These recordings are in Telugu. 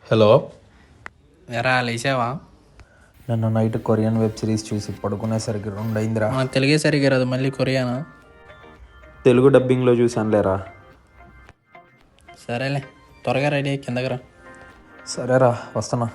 హలో. ఎరా లేచావా? నన్ను నైట్ కొరియన్ వెబ్ సిరీస్ చూసి పడుకునేసరికి 2 అయిందిరా. మన తెలుగే సరిగ్గా రాదు, మళ్ళీ కొరియానా? తెలుగు డబ్బింగ్లో చూసానులేరా. సరేలే, త్వరగా రెడీ అయ్యి కిందకి రా. సరేరా, వస్తున్నా.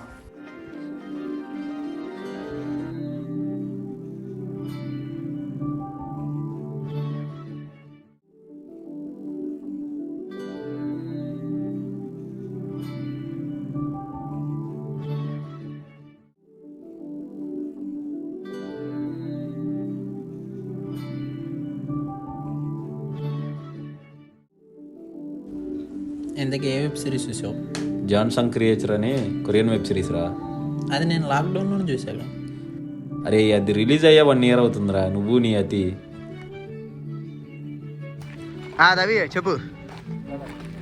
ఇంతకీ ఏ వెబ్ సిరీస్ చూసావు? జాన్సన్ క్రియేచర్ అని కొరియన్ వెబ్ సిరీస్ రా. అది నేను లాక్డౌన్లోనే చూసాను. అరే అది రిలీజ్ అయ్యా 1 year అవుతుందిరా. నువ్వు నీ అతి రవి చెప్పు.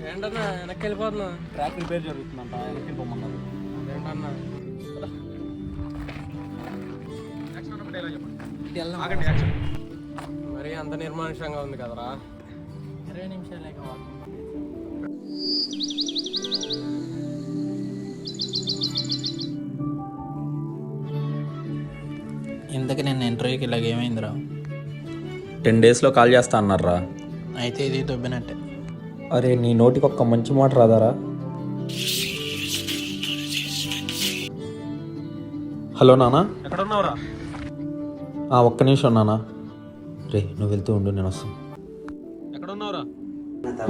ఏంటన్నా వెనక్కి వెళ్ళిపోతున్నా? ట్రాక్ రిపేర్ జరుగుతుందంట, వెనక్కి వెళ్ళిపోమన్నారు. ఏంటన్నా మరి అంత నిర్మానుషంగా ఉంది కదరా. 20 నిమిషాలే కావాలి. ఇంతకీ నేను ఇంటర్వ్యూకి ఇలాగ ఏమైందిరా? 10 daysలో కాల్ చేస్తా అన్నారా. అయితే ఇది దొబ్బినట్టే. అరే, నీ నోటికి ఒక్క మంచి మాట రాదారా? హలో నానా. ఎక్కడ ఉన్నావురా? ఒక్క నిమిషం నానా. రే, నువ్వు వెళ్తూ ఉండు, నేను వస్తాను. ఎక్కడ ఉన్నావురా?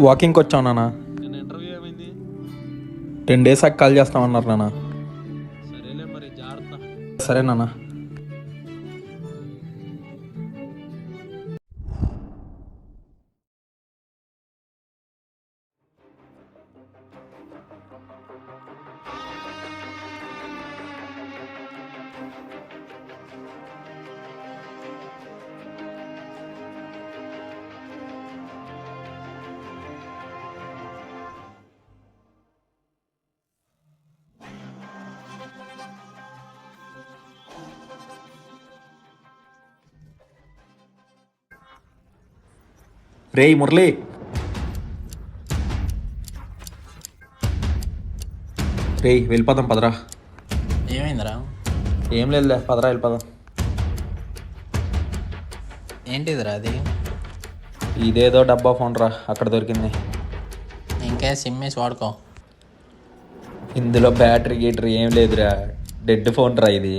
వాకింగ్కి వచ్చావు నానా. నేను ఇంటర్వ్యూ ఏమైంది? 10 days కాల్ చేస్తామన్నారు నానా. సరేలే మరి, జాగ్రత్త. సరే నానా. రేయ్ మురళి, రేయ్ వెళ్ళిపోదాం పదరా. ఏమైందిరా? ఏం లేదులే, పదరా వెళ్ళిపోదాం. ఏంటిదిరా అది? ఇదేదో డబ్బా ఫోన్ రా, అక్కడ దొరికింది. ఇంకా సిమ్ వేసి వాడుకో. ఇందులో బ్యాటరీ గీటరీ ఏం లేదురా, డెడ్ ఫోన్ రా ఇది.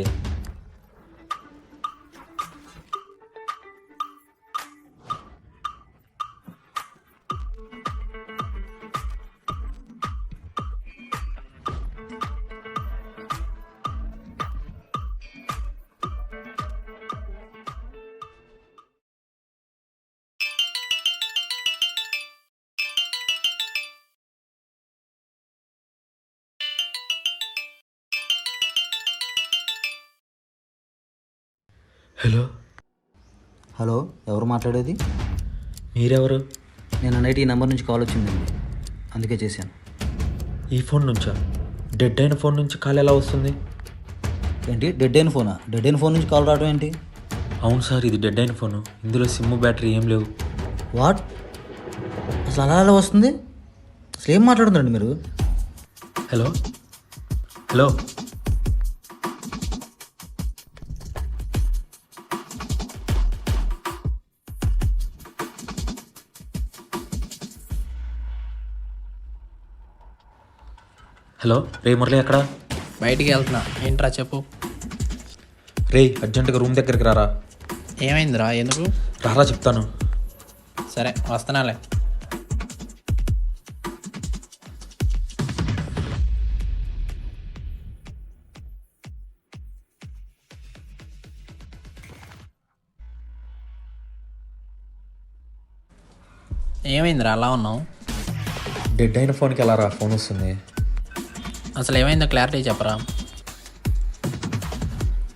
హలో. హలో, ఎవరు మాట్లాడేది? మీరెవరు? నేను అన్నట్టు ఈ నెంబర్ నుంచి కాల్ వచ్చిందండి, అందుకే చేశాను. ఈ ఫోన్ నుంచా? డెడ్ అయిన ఫోన్ నుంచి కాల్ ఎలా వస్తుంది? ఏంటి డెడ్ అయిన ఫోనా? డెడ్ అయిన ఫోన్ నుంచి కాల్ రావడం ఏంటి? అవును సార్, ఇది డెడ్ అయిన ఫోను. ఇందులో సిమ్ బ్యాటరీ ఏం లేవు. వాట్? అసలు అలా ఎలా వస్తుంది? అసలు ఏం మాట్లాడుతున్నారండి మీరు? Hello hello. హలో, రే మురళి ఎక్కడ? బయటికి వెళ్తున్నా. ఏంట్రా చెప్పు. రే, అర్జెంటుగా రూమ్ దగ్గరికి రారా. ఏమైందిరా? ఎందుకు? రారా చెప్తాను. సరే వస్తున్నాలే. ఏమైందిరా అలా ఉన్నావు? డెడ్ అయిన ఫోన్కి ఎలా రా ఫోన్ వస్తుంది? అసలు ఏమైందో క్లారిటీ చెప్పరా.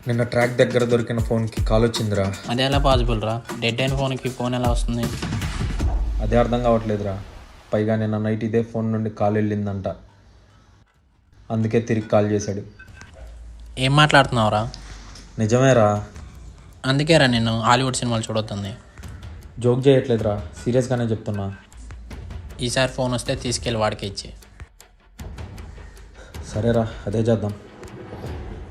నిన్న ట్రాక్ దగ్గర దొరికిన ఫోన్కి కాల్ వచ్చిందిరా. అది ఎలా పాసిబుల్ రా? డెడ్ అయిన ఫోన్కి ఫోన్ ఎలా వస్తుంది? అదే అర్థం కావట్లేదురా. పైగా నిన్న నైట్ ఇదే ఫోన్ నుండి కాల్ వెళ్ళిందంట. అందుకే తిరిగి కాల్ చేశాడు. ఏం మాట్లాడుతున్నావురా? నిజమేరా. అందుకేరా నేను హాలీవుడ్ సినిమాలు చూడొద్తుంది. జోక్ చేయట్లేదురా, సీరియస్గానే చెప్తున్నా. ఈసారి ఫోన్ వస్తే తీసుకెళ్ళి వాడికి ఇచ్చి. సరేరా, అదే చేద్దాం.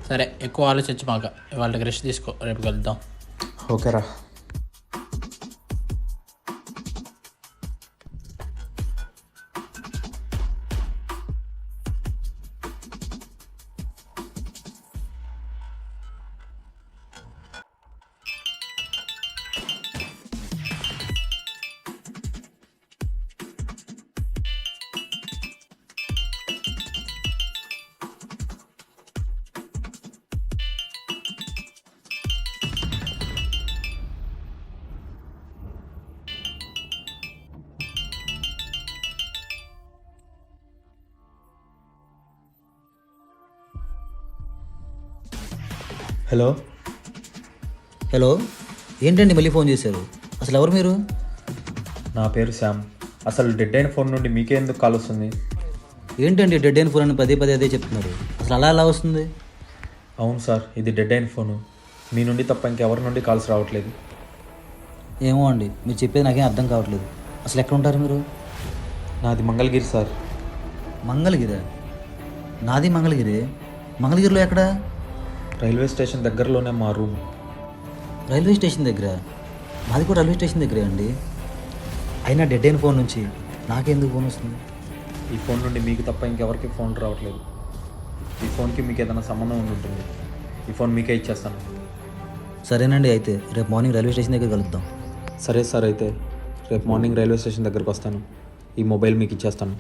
సరే, ఎక్కువ ఆలోచించి మాక, వాళ్ళకి రెస్ట్ తీసుకో, రేపు కలుద్దాం. ఓకేరా. హలో. హలో, ఏంటండి మళ్ళీ ఫోన్ చేశారు? అసలు ఎవరు మీరు? నా పేరు శ్యామ్. అసలు డెడ్ అయిన ఫోన్ నుండి మీకే ఎందుకు కాల్ వస్తుంది? ఏంటండి డెడ్ అయిన ఫోన్ అని పదే పదే అదే చెప్తున్నారు. అసలు అలా ఎలా వస్తుంది? అవును సార్, ఇది డెడ్ అయిన ఫోను. మీ నుండి తప్ప ఇంకెవరి నుండి కాల్స్ రావట్లేదు. ఏమో అండి, మీరు చెప్పేది నాకేం అర్థం కావట్లేదు. అసలు ఎక్కడ ఉంటారు మీరు? నాది మంగళగిరి సార్. మంగళగిరి? నాది మంగళగిరి. మంగళగిరిలో ఎక్కడ? రైల్వే స్టేషన్ దగ్గరలోనే మా రూమ్. రైల్వే స్టేషన్ దగ్గర? మాది కూడా రైల్వే స్టేషన్ దగ్గరే అండి. అయినా డెడ్ అయిన ఫోన్ నుంచి నాకెందుకు ఫోన్ వస్తుంది? ఈ ఫోన్ నుండి మీకు తప్ప ఇంకెవరికి ఫోన్ రావట్లేదు. ఈ ఫోన్కి మీకు ఏదైనా సంబంధం ఉండి ఉంటుంది. ఈ ఫోన్ మీకే ఇచ్చేస్తాను. సరేనండి, అయితే రేపు మార్నింగ్ రైల్వే స్టేషన్ దగ్గర కలుద్దాం. సరే సార్, అయితే రేపు మార్నింగ్ రైల్వే స్టేషన్ దగ్గరికి వస్తాను. ఈ మొబైల్ మీకు ఇచ్చేస్తాను.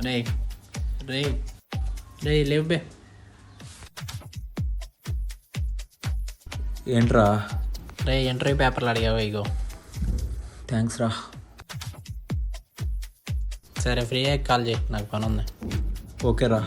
రే రే రే లేవు బే. ఏంట్రా? రే ఇంటర్వ్యూ పేపర్లు అడిగావా? ఇగో. థ్యాంక్స్ రా. సరే, ఫ్రీ అయ్యాక కాల్ చేయి, నాకు పని ఉంది. ఓకేరా.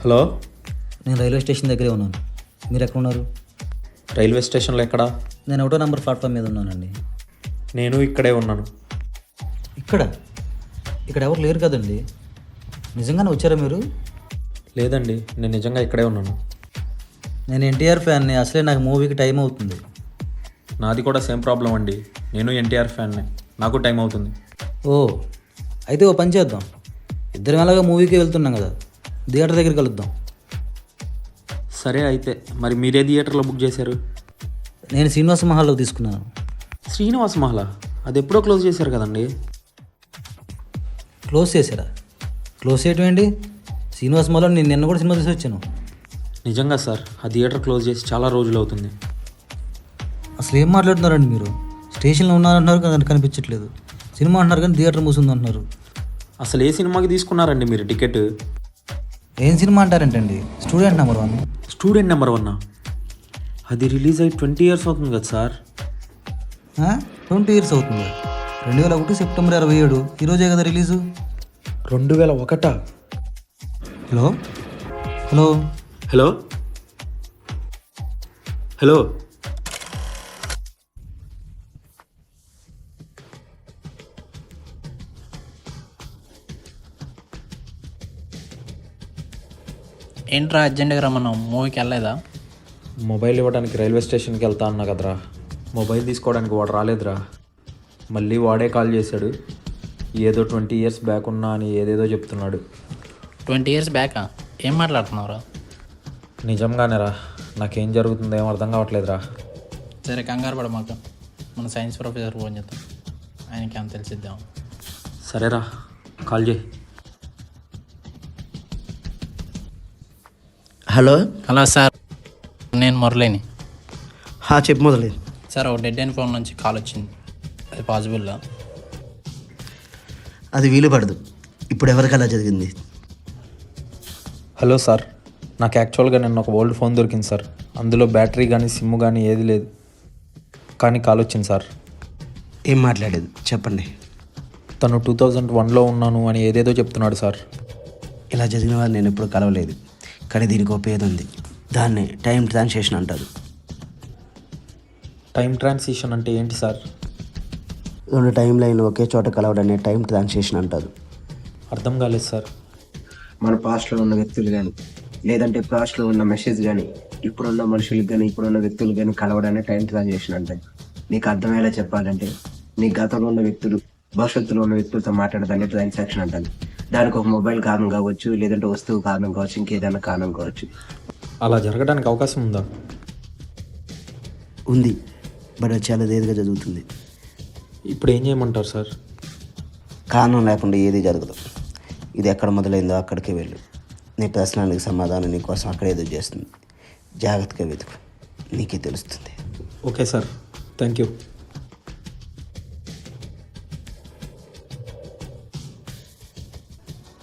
హలో. నేను రైల్వే స్టేషన్ దగ్గరే ఉన్నాను. మీరు ఎక్కడ ఉన్నారు? రైల్వే స్టేషన్లో ఎక్కడా? నేను ఒకటో నెంబర్ ప్లాట్ఫామ్ మీద ఉన్నానండి. నేను ఇక్కడే ఉన్నాను. ఇక్కడ ఎవరు లేరు కదండి. నిజంగానే వచ్చారా మీరు? లేదండి, నేను నిజంగా ఇక్కడే ఉన్నాను. నేను ఎన్టీఆర్ ఫ్యాన్ని. అసలే నాకు మూవీకి టైం అవుతుంది. నాది కూడా సేమ్ ప్రాబ్లం అండి. నేను ఎన్టీఆర్ ఫ్యాన్నే, నాకు టైం అవుతుంది. ఓ, అయితే ఓ పని చేద్దాం. ఇద్దరం ఎలాగో మూవీకి వెళ్తున్నాం కదా, థియేటర్ దగ్గర కలుద్దాం. సరే, అయితే మరి మీరే థియేటర్లో బుక్ చేశారు? నేను శ్రీనివాస మహల్లో తీసుకున్నాను. శ్రీనివాస్ మహలా? అది ఎప్పుడో క్లోజ్ చేశారు కదండి. క్లోజ్ చేశారా? క్లోజ్ చేయటం ఏంటి? శ్రీనివాస మహల్లో నేను నిన్న కూడా సినిమా చూసి వచ్చాను. నిజంగా సార్, ఆ థియేటర్ క్లోజ్ చేసి చాలా రోజులు అవుతుంది. అసలు ఏం మాట్లాడుతున్నారండి మీరు? స్టేషన్లో ఉన్నారంటున్నారు కానీ కనిపించట్లేదు. సినిమా అంటున్నారు కానీ థియేటర్ మూసింది అంటున్నారు. అసలు ఏ సినిమాకి తీసుకున్నారండి మీరు టికెట్? ఏం సినిమా అంటారేంటండి? Student number 1. Student number 1? అది రిలీజ్ అయ్యి 20 years అవుతుంది కదా సార్. 20 years అవుతుంది. 2001 సెప్టెంబర్ 27. ఈరోజే కదా release. 2001? Hello hello hello hello. ఏంట్రా అర్జెంట్గా రమ్మన్నావు? మూవీకి వెళ్ళలేదా? మొబైల్ ఇవ్వడానికి రైల్వే స్టేషన్కి వెళ్తా అన్నా కదరా. మొబైల్ తీసుకోవడానికి వాడు రాలేదురా. మళ్ళీ వాడే కాల్ చేశాడు. ఏదో 20 years బ్యాక్ ఉన్నా అని ఏదేదో చెప్తున్నాడు. 20 years బ్యాకా? ఏం మాట్లాడుతున్నావురా? నిజంగానేరా, నాకేం జరుగుతుందో ఏం అర్థం కావట్లేదురా. సరే, కంగారు పడ మాకు. మన సైన్స్ ప్రొఫెసర్ ఫోన్ చేద్దాం, ఆయనకి ఏం తెలిసిద్దాం. సరేరా, కాల్ చేయి. హలో. హలో సార్, నేను మురళిని. చెప్పు మొదలై. సార్, ఒక డెడ్ అయిన ఫోన్ నుంచి కాల్ వచ్చింది. అది పాసిబుల్లా? అది వీలు పడదు. ఇప్పుడు ఎవరికి అలా జరిగింది? హలో సార్, నాకు యాక్చువల్గా నిన్న ఒక ఓల్డ్ ఫోన్ దొరికింది సార్. అందులో బ్యాటరీ కానీ సిమ్ కానీ ఏది లేదు. కానీ కాల్ వచ్చింది సార్. ఏం మాట్లాడేది చెప్పండి. తను 2001లో ఉన్నాను అని ఏదేదో చెప్తున్నాడు సార్. ఇలా జరిగిన వారు నేను ఎప్పుడు కలవలేదు, కానీ దీనికి ఒక పేరు ఉంది. దాన్ని టైం ట్రాన్స్లేషన్ అంటారు. టైం ట్రాన్సిషన్ అంటే ఏంటి సార్? రెండు టైం లైన్లు ఒకే చోట కలవడాన్ని టైం ట్రాన్స్లేషన్ అంటారు. అర్థం కాలేదు సార్. మన పాస్ట్లో ఉన్న వ్యక్తులు కానీ, లేదంటే పాస్ట్లో ఉన్న మెసేజ్ కానీ, ఇప్పుడున్న మనుషులకు కానీ, ఇప్పుడున్న వ్యక్తులు కానీ కలవడాన్ని టైం ట్రాన్స్లేషన్ అంటారు. నీకు అర్థమయ్యేలా చెప్పాలంటే, నీ గతంలో ఉన్న వ్యక్తులు భవిష్యత్తులో ఉన్న వ్యక్తులతో మాట్లాడదాన్ని ట్రాన్సాక్షన్ అంటారు. దానికి ఒక మొబైల్ కారణం కావచ్చు, లేదంటే వస్తువు కారణం కావచ్చు, ఇంకేదైనా కారణం కావచ్చు. అలా జరగడానికి అవకాశం ఉందా? ఉంది, బట్ అది చాలా రేరుగా జరుగుతుంది. ఇప్పుడు ఏం చేయమంటారు సార్? కారణం లేకుండా ఏది జరగదు. ఇది ఎక్కడ మొదలైందో అక్కడికే వెళ్ళు. నీ ప్రశ్నలకు సమాధానం నీ కోసం అక్కడ ఎదురు చేస్తుంది. జాగ్రత్తగా వెతుకు, నీకే తెలుస్తుంది. Okay sir, thank you.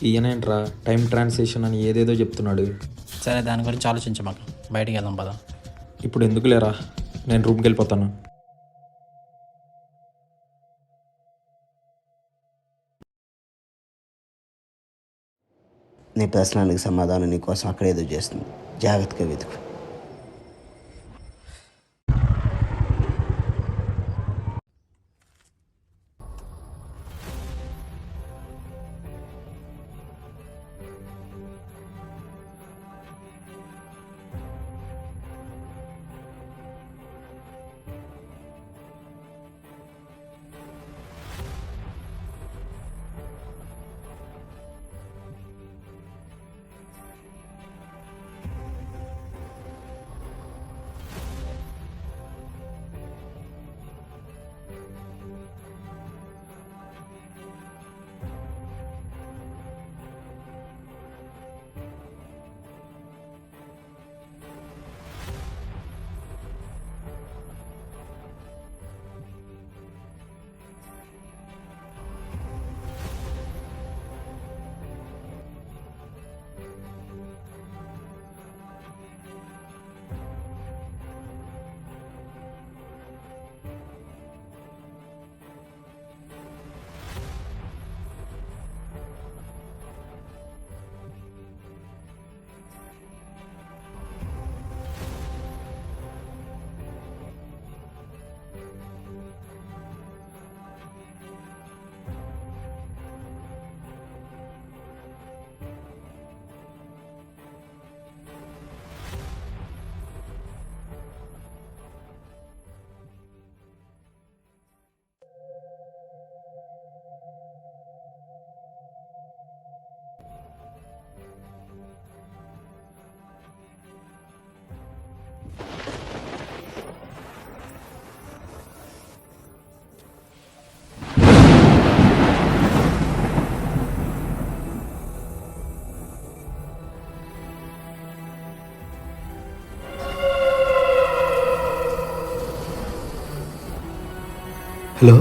ఈయనేంట్రా టైం ట్రాన్సిషన్ అని ఏదేదో చెప్తున్నాడు. సరే, దాని గురించి ఆలోచించమాక, బయటికి వెళ్దాం పదా. ఇప్పుడు ఎందుకు లేరా, నేను రూమ్కి వెళ్ళిపోతాను. నీ ప్రశ్నలకు సమాధానం నీ కోసం అక్కడ ఎదురు చేస్తుంది. జాగ్రత్తగా వెతుకు. హలో